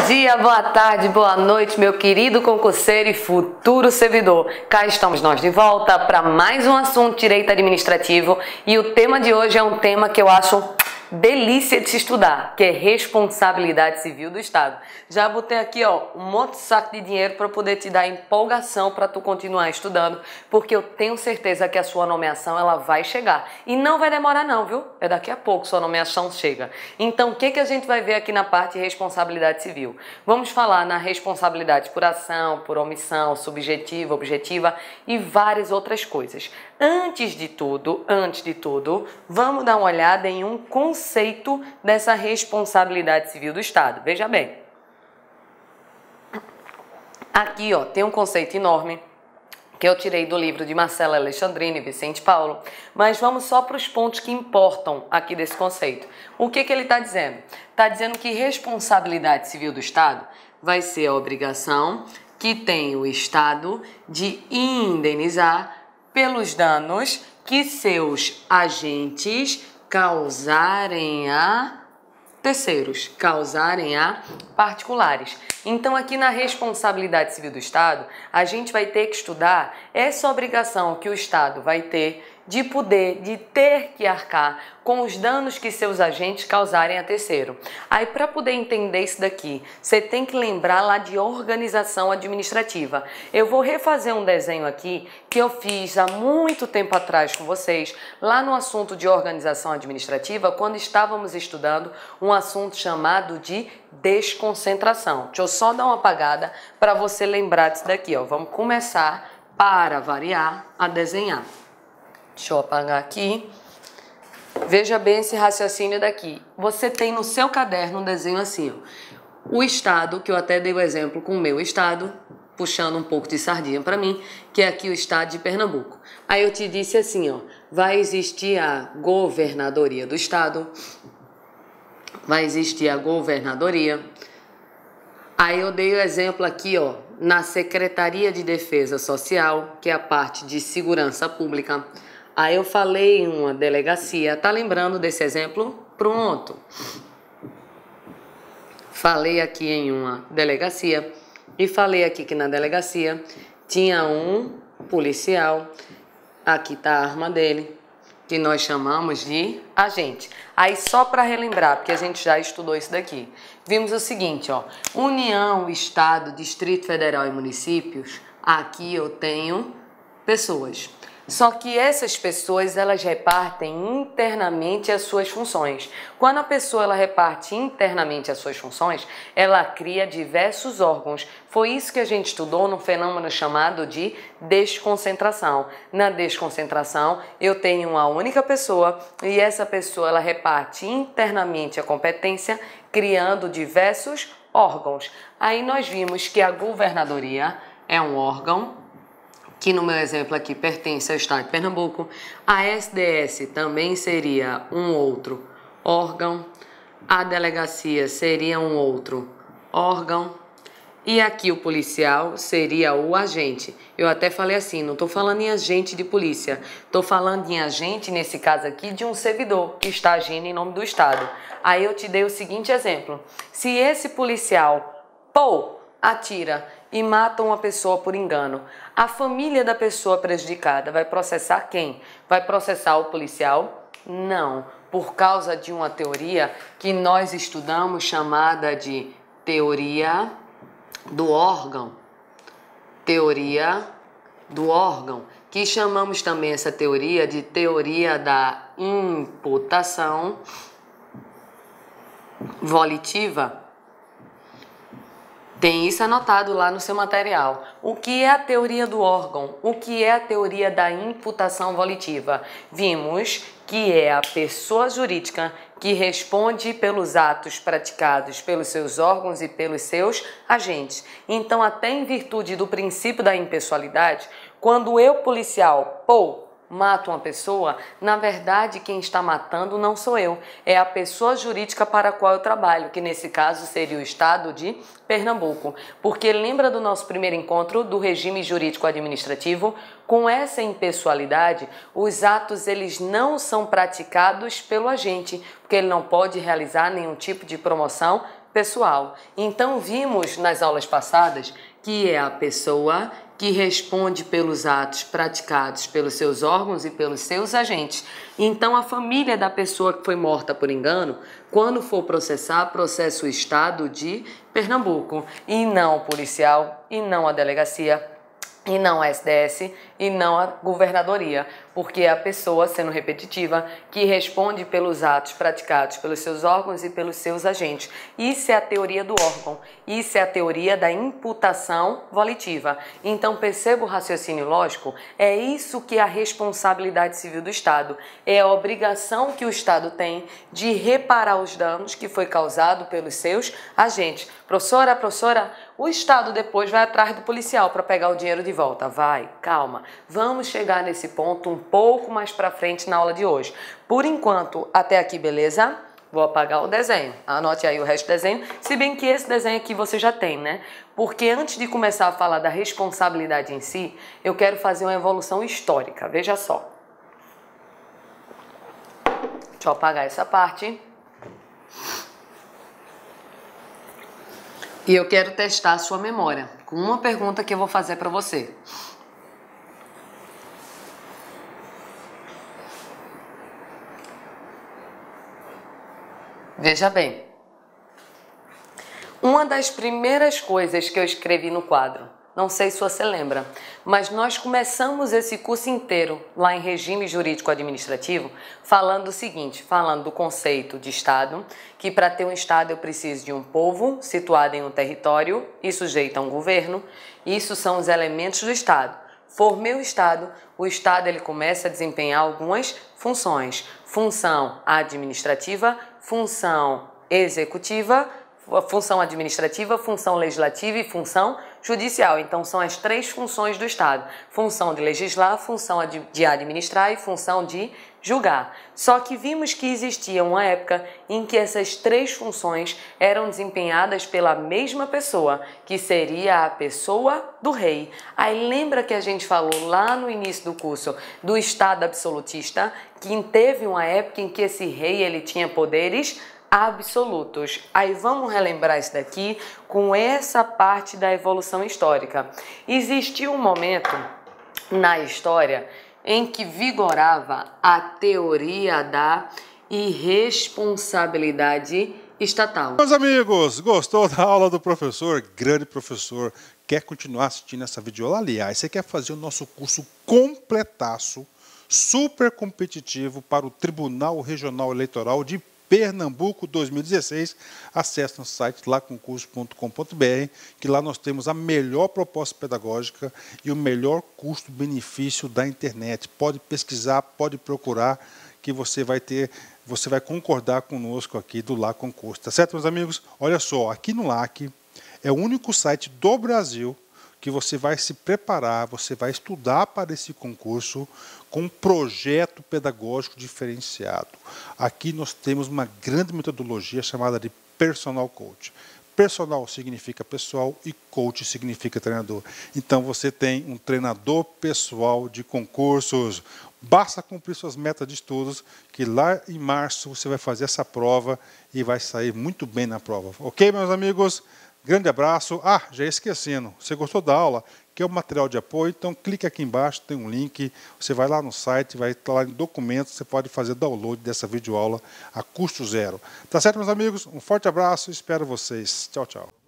dia, boa tarde, boa noite, meu querido concurseiro e futuro servidor. Cá estamos nós de volta para mais um assunto direito administrativo e o tema de hoje é um tema que eu acho delícia de se estudar, que é responsabilidade civil do Estado. Já botei aqui, ó, um monte de saco de dinheiro para poder te dar empolgação para tu continuar estudando, porque eu tenho certeza que a sua nomeação ela vai chegar e não vai demorar não, viu? É daqui a pouco sua nomeação chega. Então, o que a gente vai ver aqui na parte de responsabilidade civil? Vamos falar na responsabilidade por ação, por omissão, subjetiva, objetiva e várias outras coisas. Antes de tudo, vamos dar uma olhada em um conceito dessa responsabilidade civil do Estado. Veja bem. Aqui, ó, tem um conceito enorme que eu tirei do livro de Marcela Alexandrini e Vicente Paulo, mas vamos só para os pontos que importam aqui desse conceito. O que ele está dizendo? Está dizendo que responsabilidade civil do Estado vai ser a obrigação que tem o Estado de indenizar pelos danos que seus agentes causarem a terceiros, causarem a particulares. Então, aqui na responsabilidade civil do Estado, a gente vai ter que estudar essa obrigação que o Estado vai ter de ter que arcar com os danos que seus agentes causarem a terceiro. Aí, para poder entender isso daqui, você tem que lembrar lá de organização administrativa. Eu vou refazer um desenho aqui que eu fiz há muito tempo atrás com vocês, lá no assunto de organização administrativa, quando estávamos estudando um assunto chamado de desconcentração. Deixa eu só dar uma apagada para você lembrar disso daqui, ó. Vamos começar, para variar, a desenhar. Deixa eu apagar aqui. Veja bem esse raciocínio daqui. Você tem no seu caderno um desenho assim, ó. O Estado, que eu até dei o exemplo com o meu Estado, puxando um pouco de sardinha para mim, que é aqui o Estado de Pernambuco. Aí eu te disse assim, ó, vai existir a governadoria do Estado, vai existir a governadoria. Aí eu dei o exemplo aqui, ó, na Secretaria de Defesa Social, que é a parte de segurança pública. Aí eu falei em uma delegacia. Tá lembrando desse exemplo? Pronto. Falei aqui em uma delegacia e falei aqui que na delegacia tinha um policial. Aqui tá a arma dele, que nós chamamos de agente. Aí só para relembrar, porque a gente já estudou isso daqui. Vimos o seguinte, ó, União, Estado, Distrito Federal e municípios. Aqui eu tenho pessoas. Só que essas pessoas, elas repartem internamente as suas funções. Quando a pessoa ela reparte internamente as suas funções, ela cria diversos órgãos. Foi isso que a gente estudou no fenômeno chamado de desconcentração. Na desconcentração, eu tenho uma única pessoa e essa pessoa ela reparte internamente a competência, criando diversos órgãos. Aí nós vimos que a governadoria é um órgão que no meu exemplo aqui pertence ao Estado de Pernambuco. A SDS também seria um outro órgão. A delegacia seria um outro órgão. E aqui o policial seria o agente. Eu até falei assim, não estou falando em agente de polícia. Estou falando em agente, nesse caso aqui, de um servidor que está agindo em nome do Estado. Aí eu te dei o seguinte exemplo. Se esse policial, atira e mata uma pessoa por engano, a família da pessoa prejudicada vai processar quem? Vai processar o policial? Não, por causa de uma teoria que nós estudamos chamada de teoria do órgão. Teoria do órgão, que chamamos também essa teoria de teoria da imputação volitiva. Tem isso anotado lá no seu material. O que é a teoria do órgão? O que é a teoria da imputação volitiva? Vimos que é a pessoa jurídica que responde pelos atos praticados pelos seus órgãos e pelos seus agentes. Então, até em virtude do princípio da impessoalidade, quando eu, policial, mato uma pessoa, na verdade quem está matando não sou eu, é a pessoa jurídica para a qual eu trabalho, que nesse caso seria o Estado de Pernambuco. Porque lembra do nosso primeiro encontro do regime jurídico administrativo? Com essa impessoalidade, os atos eles não são praticados pelo agente, porque ele não pode realizar nenhum tipo de promoção pessoal. Então, vimos nas aulas passadas que é a pessoa que responde pelos atos praticados pelos seus órgãos e pelos seus agentes. Então, a família da pessoa que foi morta por engano, quando for processar, processa o Estado de Pernambuco, e não o policial, e não a delegacia, e não a SDS, e não a governadoria, porque é a pessoa, sendo repetitiva, que responde pelos atos praticados pelos seus órgãos e pelos seus agentes. Isso é a teoria do órgão, isso é a teoria da imputação volitiva. Então, perceba o raciocínio lógico, é isso que é a responsabilidade civil do Estado, é a obrigação que o Estado tem de reparar os danos que foi causado pelos seus agentes. Professora, o Estado depois vai atrás do policial para pegar o dinheiro de volta. Vai, calma. Vamos chegar nesse ponto um pouco mais para frente na aula de hoje. Por enquanto, até aqui, beleza? Vou apagar o desenho. Anote aí o resto do desenho, se bem que esse desenho aqui você já tem, né? Porque antes de começar a falar da responsabilidade em si, eu quero fazer uma evolução histórica. Veja só. Deixa eu apagar essa parte. E eu quero testar a sua memória com uma pergunta que eu vou fazer para você. Veja bem, uma das primeiras coisas que eu escrevi no quadro, não sei se você lembra, mas nós começamos esse curso inteiro lá em regime jurídico administrativo falando o seguinte, falando do conceito de Estado, que para ter um Estado eu preciso de um povo situado em um território e sujeito a um governo. Isso são os elementos do Estado. Formei o Estado ele começa a desempenhar algumas funções. Função administrativa, função executiva, função administrativa, função legislativa e função judicial. Então, são as três funções do Estado. Função de legislar, função de administrar e função de julgar. Só que vimos que existia uma época em que essas três funções eram desempenhadas pela mesma pessoa, que seria a pessoa do rei. Aí lembra que a gente falou lá no início do curso do Estado absolutista, que teve uma época em que esse rei ele tinha poderes absolutos. Aí vamos relembrar isso daqui com essa parte da evolução histórica. Existiu um momento na história em que vigorava a teoria da irresponsabilidade estatal. Meus amigos, gostou da aula do professor? Grande professor. Quer continuar assistindo essa videoaula? Aliás, você quer fazer o nosso curso completaço, super competitivo para o Tribunal Regional Eleitoral de Pernambuco 2016, acesse no site laconcurso.com.br, que lá nós temos a melhor proposta pedagógica e o melhor custo-benefício da internet. Pode pesquisar, pode procurar, que você vai concordar conosco aqui do LAC Concurso. Tá certo, meus amigos? Olha só, aqui no LAC é o único site do Brasil que você vai se preparar, você vai estudar para esse concurso com um projeto pedagógico diferenciado. Aqui nós temos uma grande metodologia chamada de Personal Coach. Personal significa pessoal e coach significa treinador. Então você tem um treinador pessoal de concursos. Basta cumprir suas metas de estudos, que lá em março você vai fazer essa prova e vai sair muito bem na prova. Ok, meus amigos? Grande abraço. Já ia esquecendo, você gostou da aula? Quer o material de apoio? Então clique aqui embaixo, tem um link, você vai lá no site, vai estar lá em documentos, você pode fazer download dessa videoaula a custo zero. Tá certo, meus amigos? Um forte abraço, espero vocês. Tchau, tchau.